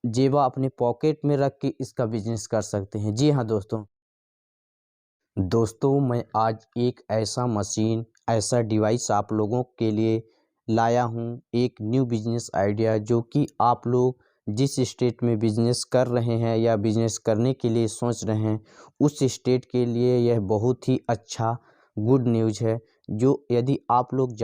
जेब अपने पॉकेट में रख के इसका बिजनेस कर सकते हैं। जी हाँ दोस्तों मैं आज एक ऐसा मशीन, ऐसा डिवाइस आप लोगों के लिए लाया हूँ, एक न्यू बिजनेस आइडिया, जो कि आप लोग जिस स्टेट में बिजनेस कर रहे हैं या बिजनेस करने के लिए सोच रहे हैं, उस स्टेट के लिए यह बहुत ही अच्छा गुड न्यूज़ है। जो यदि आप लोग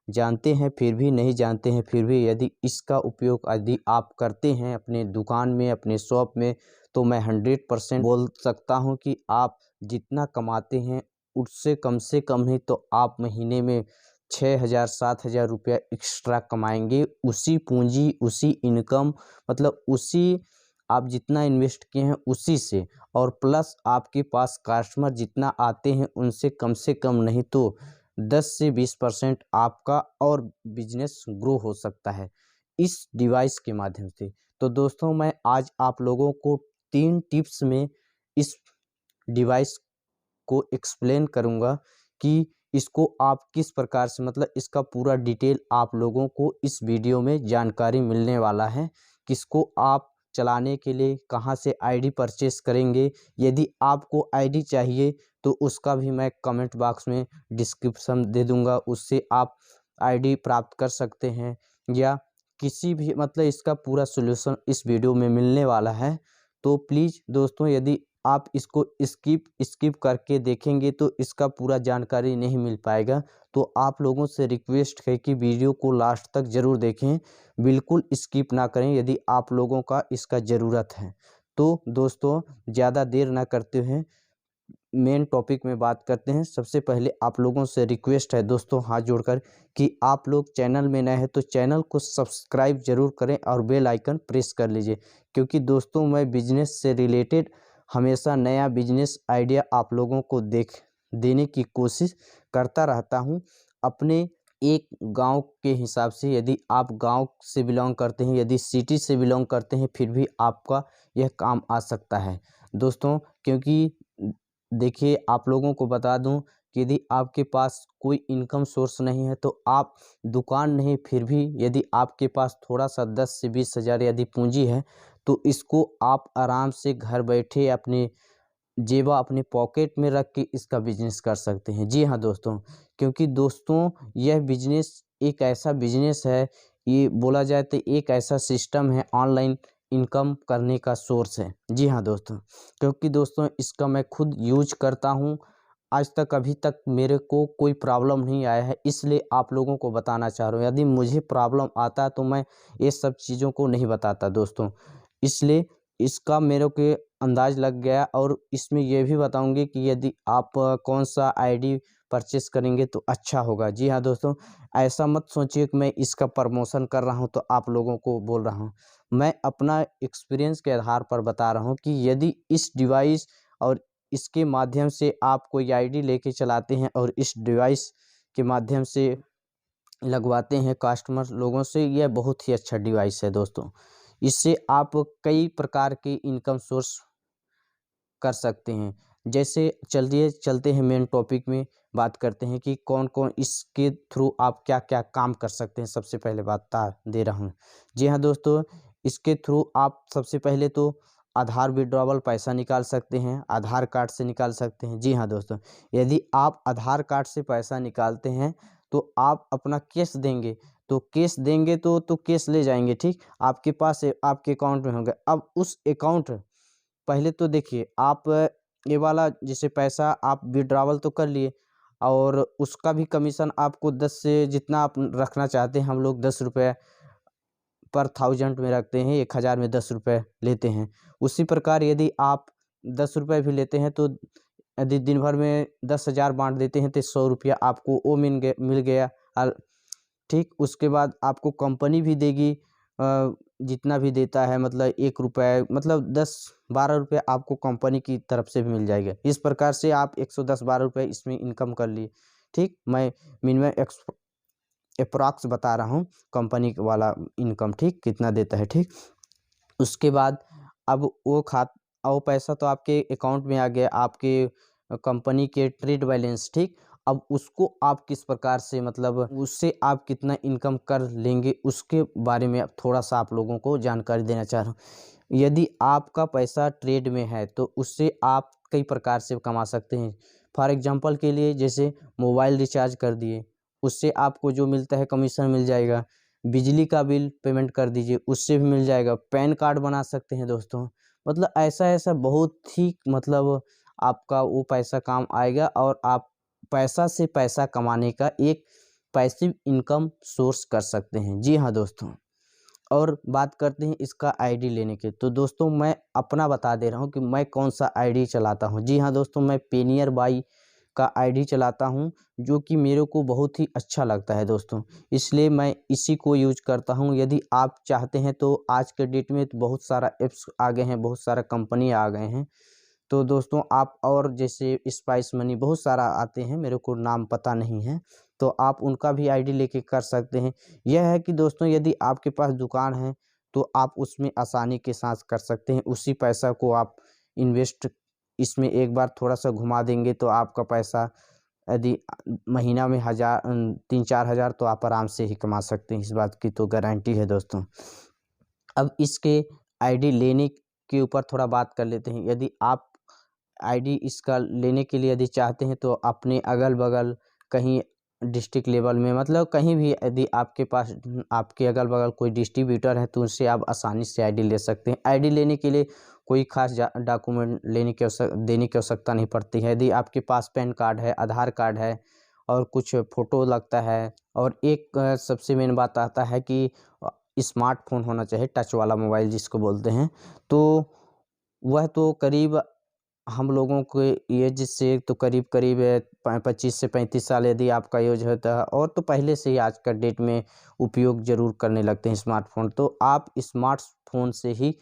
जानते हैं फिर भी नहीं जानते हैं, फिर भी यदि इसका उपयोग यदि आप करते हैं अपने दुकान में, अपने शॉप में, तो मैं 100% बोल सकता हूँ कि आप जितना कमाते हैं उससे कम से कम नहीं तो आप महीने में 6,000 7,000 रुपया एक्स्ट्रा कमाएंगे। उसी पूंजी, उसी इनकम, मतलब उसी आप जितना इन्वेस्ट किए हैं उसी से, और प्लस आपके पास कस्टमर जितना आते हैं उनसे कम से कम नहीं तो 10 से 20% आपका और बिजनेस ग्रो हो सकता है इस डिवाइस के माध्यम से। तो दोस्तों मैं आज आप लोगों को 3 टिप्स में इस डिवाइस को एक्सप्लेन करूंगा कि इसको आप किस प्रकार से, मतलब इसका पूरा डिटेल आप लोगों को इस वीडियो में जानकारी मिलने वाला है। किसको आप चलाने के लिए कहां से आईडी परचेस करेंगे, यदि आपको आईडी चाहिए तो उसका भी मैं कमेंट बॉक्स में डिस्क्रिप्शन दे दूंगा, उससे आप आईडी प्राप्त कर सकते हैं। या किसी भी, मतलब इसका पूरा सॉल्यूशन इस वीडियो में मिलने वाला है। तो प्लीज़ दोस्तों यदि आप इसको स्किप करके देखेंगे तो इसका पूरा जानकारी नहीं मिल पाएगा। तो आप लोगों से रिक्वेस्ट है कि वीडियो को लास्ट तक ज़रूर देखें, बिल्कुल स्किप ना करें यदि आप लोगों का इसका ज़रूरत है। तो दोस्तों ज़्यादा देर ना करते हुए मेन टॉपिक में बात करते हैं। सबसे पहले आप लोगों से रिक्वेस्ट है दोस्तों हाथ जोड़कर कि आप लोग चैनल में नए हैं तो चैनल को सब्सक्राइब जरूर करें और बेल आइकन प्रेस कर लीजिए, क्योंकि दोस्तों मैं बिजनेस से रिलेटेड हमेशा नया बिजनेस आइडिया आप लोगों को देने की कोशिश करता रहता हूं। अपने एक गांव के हिसाब से, यदि आप गांव से बिलोंग करते हैं, यदि सिटी से बिलोंग करते हैं, फिर भी आपका यह काम आ सकता है दोस्तों। क्योंकि देखिए आप लोगों को बता दूं कि यदि आपके पास कोई इनकम सोर्स नहीं है तो आप दुकान नहीं, फिर भी यदि आपके पास थोड़ा सा 10 से 20 हज़ार यदि पूंजी है तो इसको आप आराम से घर बैठे अपने जेबा अपने पॉकेट में रख के इसका बिजनेस कर सकते हैं। जी हाँ दोस्तों, क्योंकि दोस्तों यह बिजनेस एक ऐसा बिजनेस है, ये बोला जाए तो एक ऐसा सिस्टम है, ऑनलाइन इनकम करने का सोर्स है। जी हाँ दोस्तों, क्योंकि दोस्तों इसका मैं खुद यूज करता हूँ, आज तक अभी तक मेरे को कोई प्रॉब्लम नहीं आया है, इसलिए आप लोगों को बताना चाह रहा हूँ। यदि मुझे प्रॉब्लम आता है तो मैं ये सब चीज़ों को नहीं बताता दोस्तों, इसलिए इसका मेरे को अंदाज लग गया। और इसमें यह भी बताऊंगी कि यदि आप कौन सा आईडी परचेस करेंगे तो अच्छा होगा। जी हाँ दोस्तों, ऐसा मत सोचिए कि मैं इसका प्रमोशन कर रहा हूं तो आप लोगों को बोल रहा हूं, मैं अपना एक्सपीरियंस के आधार पर बता रहा हूं कि यदि इस डिवाइस और इसके माध्यम से आप कोई आईडी लेके चलाते हैं और इस डिवाइस के माध्यम से लगवाते हैं कस्टमर लोगों से, यह बहुत ही अच्छा डिवाइस है दोस्तों। इससे आप कई प्रकार के इनकम सोर्स कर सकते हैं। जैसे चलिए चलते हैं मेन टॉपिक में, बात करते हैं कि कौन कौन इसके थ्रू आप क्या क्या काम कर सकते हैं। सबसे पहले बता दे रहा हूँ। जी हाँ दोस्तों, इसके थ्रू आप सबसे पहले तो आधार विड्रॉवल पैसा निकाल सकते हैं, आधार कार्ड से निकाल सकते हैं। जी हाँ दोस्तों, यदि आप आधार कार्ड से पैसा निकालते हैं तो आप अपना कैश देंगे, तो कैश देंगे तो कैश ले जाएंगे, ठीक, आपके पास आपके अकाउंट में होंगे। अब उस अकाउंट, पहले तो देखिए आप ये वाला जैसे पैसा आप विड्रॉवल तो कर लिए और उसका भी कमीशन आपको 10 से, जितना आप रखना चाहते हैं, हम लोग 10 रुपये पर 1000 में रखते हैं, 1000 में 10 रुपये लेते हैं। उसी प्रकार यदि आप 10 रुपये भी लेते हैं तो यदि दिन भर में 10,000 बांट देते हैं तो 100 रुपया आपको वो मिल गया। और ठीक उसके बाद आपको कंपनी भी देगी जितना भी देता है, मतलब 1 रुपये, मतलब 10-12 रुपये आपको कंपनी की तरफ से भी मिल जाएगा। इस प्रकार से आप 110-12 रुपये इसमें इनकम कर लिए। ठीक, मैं मिनिमम अप्रॉक्स बता रहा हूँ कंपनी वाला इनकम, ठीक कितना देता है। ठीक, उसके बाद अब वो पैसा तो आपके अकाउंट में आ गया, आपके कंपनी के ट्रेड बैलेंस, ठीक। अब उसको आप किस प्रकार से मतलब उससे आप कितना इनकम कर लेंगे उसके बारे में अब थोड़ा सा आप लोगों को जानकारी देना चाह रहा हूँ। यदि आपका पैसा ट्रेड में है तो उससे आप कई प्रकार से कमा सकते हैं। फॉर एग्जांपल के लिए जैसे मोबाइल रिचार्ज कर दिए, उससे आपको जो मिलता है कमीशन मिल जाएगा। बिजली का बिल पेमेंट कर दीजिए, उससे भी मिल जाएगा। पैन कार्ड बना सकते हैं दोस्तों। मतलब ऐसा ऐसा बहुत ही मतलब आपका वो पैसा काम आएगा और आप पैसा से पैसा कमाने का एक पैसिव इनकम सोर्स कर सकते हैं। जी हाँ दोस्तों, और बात करते हैं इसका आईडी लेने के। तो दोस्तों मैं अपना बता दे रहा हूँ कि मैं कौन सा आईडी चलाता हूँ। जी हाँ दोस्तों, मैं पेनियर बाई का आईडी चलाता हूँ, जो कि मेरे को बहुत ही अच्छा लगता है दोस्तों, इसलिए मैं इसी को यूज करता हूँ। यदि आप चाहते हैं तो आज के डेट में तो बहुत सारा ऐप्स आ गए हैं, बहुत सारा कंपनी आ गए हैं। तो दोस्तों आप और जैसे स्पाइस मनी बहुत सारा आते हैं, मेरे को नाम पता नहीं है, तो आप उनका भी आईडी लेके कर सकते हैं। यह है कि दोस्तों यदि आपके पास दुकान है तो आप उसमें आसानी के साथ कर सकते हैं। उसी पैसा को आप इन्वेस्ट इसमें एक बार थोड़ा सा घुमा देंगे तो आपका पैसा यदि महीना में 3-4 हज़ार तो आप आराम से ही कमा सकते हैं। इस बात की तो गारंटी है दोस्तों। अब इसके आईडी लेने के ऊपर थोड़ा बात कर लेते हैं। यदि आप आईडी इसका लेने के लिए यदि चाहते हैं तो अपने अगल बगल कहीं डिस्ट्रिक्ट लेवल में मतलब कहीं भी यदि आपके पास आपके अगल बगल कोई डिस्ट्रीब्यूटर है तो उनसे आप आसानी से आईडी ले सकते हैं। आईडी लेने के लिए कोई खास डॉक्यूमेंट देने की आवश्यकता नहीं पड़ती है। यदि आपके पास पैन कार्ड है, आधार कार्ड है और कुछ फ़ोटो लगता है, और एक सबसे मेन बात आता है कि स्मार्टफोन होना चाहिए, टच वाला मोबाइल जिसको बोलते हैं। तो वह तो करीब हम लोगों के एज से तो करीब करीब 25 से 35 साल यदि आपका एज होता है और तो पहले से ही आज का डेट में उपयोग ज़रूर करने लगते हैं स्मार्टफोन। तो आप स्मार्टफोन से ही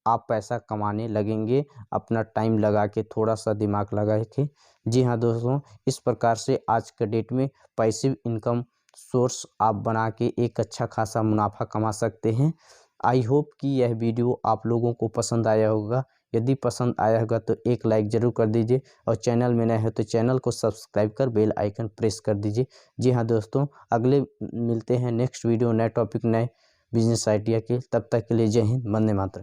आप पैसा कमाने लगेंगे, अपना टाइम लगा के, थोड़ा सा दिमाग लगा के। जी हाँ दोस्तों, इस प्रकार से आज के डेट में पैसिव इनकम सोर्स आप बना के एक अच्छा खासा मुनाफा कमा सकते हैं। आई होप कि यह वीडियो आप लोगों को पसंद आया होगा। यदि पसंद आया होगा तो एक लाइक ज़रूर कर दीजिए और चैनल में नए हैं तो चैनल को सब्सक्राइब कर बेल आइकन प्रेस कर दीजिए। जी हाँ दोस्तों, अगले मिलते हैं नेक्स्ट वीडियो नए टॉपिक नए बिजनेस आइडिया के। तब तक के लिए जय हिंद, वंदे मातरम।